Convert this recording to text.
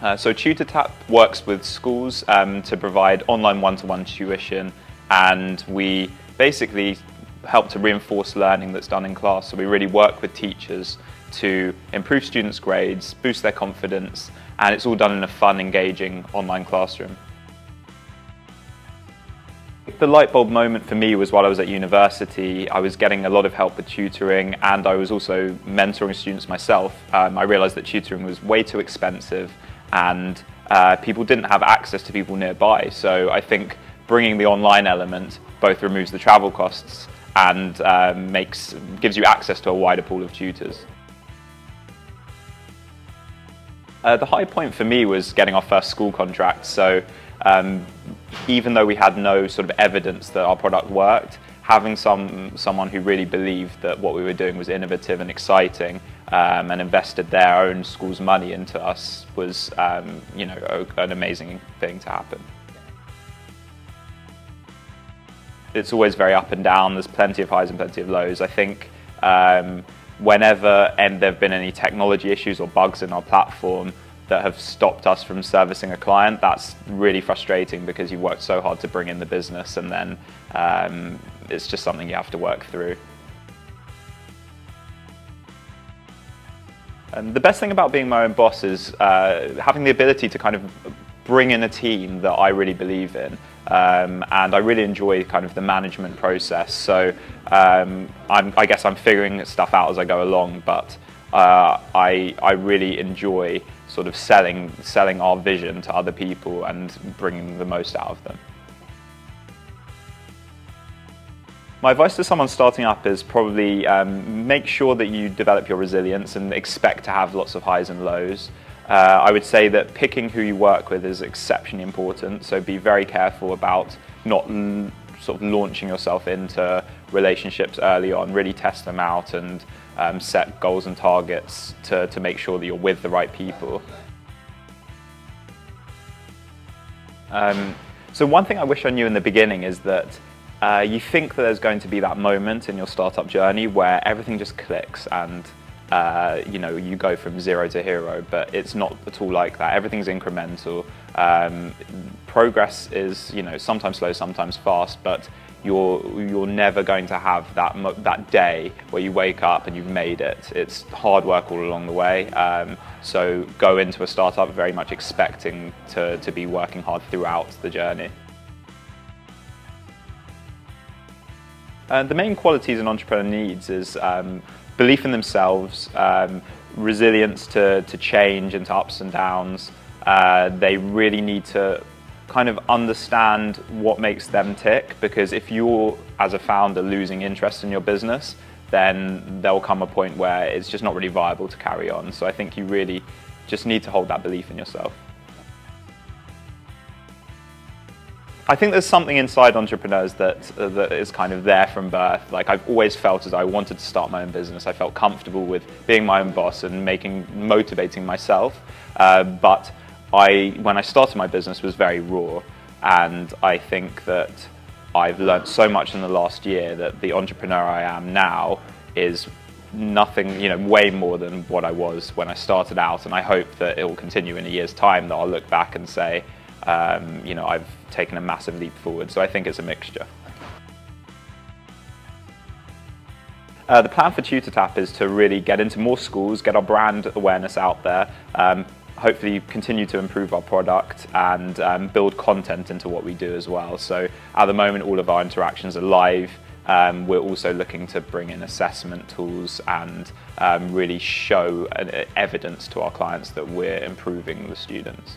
So TutorTap works with schools to provide online one-to-one tuition, and we basically help to reinforce learning that's done in class. So we really work with teachers to improve students' grades, boost their confidence, and it's all done in a fun, engaging online classroom. The light bulb moment for me was while I was at university. I was getting a lot of help with tutoring, and I was also mentoring students myself. I realised that tutoring was way too expensive, and people didn't have access to people nearby. So I think bringing the online element both removes the travel costs and gives you access to a wider pool of tutors. The high point for me was getting our first school contract. So even though we had no sort of evidence that our product worked, having someone who really believed that what we were doing was innovative and exciting and invested their own school's money into us was you know, an amazing thing to happen. It's always very up and down. There's plenty of highs and plenty of lows. I think whenever there have been any technology issues or bugs in our platform that have stopped us from servicing a client, that's really frustrating because you've worked so hard to bring in the business, and then it's just something you have to work through. And the best thing about being my own boss is having the ability to kind of bring in a team that I really believe in, and I really enjoy kind of the management process. So I guess I'm figuring stuff out as I go along, but I really enjoy sort of selling our vision to other people and bringing the most out of them. My advice to someone starting up is probably make sure that you develop your resilience and expect to have lots of highs and lows. I would say that picking who you work with is exceptionally important, so be very careful about not sort of launching yourself into relationships early on. Really test them out and set goals and targets to make sure that you're with the right people. So one thing I wish I knew in the beginning is that you think that there's going to be that moment in your startup journey where everything just clicks and you know, you go from zero to hero, but it's not at all like that. Everything's incremental. Progress is, you know, sometimes slow, sometimes fast, but you're never going to have that day where you wake up and you've made it. It's hard work all along the way. So go into a startup very much expecting to be working hard throughout the journey. The main qualities an entrepreneur needs is belief in themselves, resilience to change and to ups and downs. They really need to kind of understand what makes them tick, because if you're, as a founder, losing interest in your business, then there will come a point where it's just not really viable to carry on. So I think you really just need to hold that belief in yourself. I think there's something inside entrepreneurs that is kind of there from birth. Like, I've always felt as I wanted to start my own business. I felt comfortable with being my own boss and motivating myself. But when I started my business, was very raw. And I think that I've learned so much in the last year that the entrepreneur I am now is nothing, you know, way more than what I was when I started out. And I hope that it will continue in a year's time, that I'll look back and say, you know, I've taken a massive leap forward. So I think it's a mixture. The plan for TutorTap is to really get into more schools, get our brand awareness out there, hopefully continue to improve our product and build content into what we do as well. So at the moment, all of our interactions are live. We're also looking to bring in assessment tools and really show evidence to our clients that we're improving the students.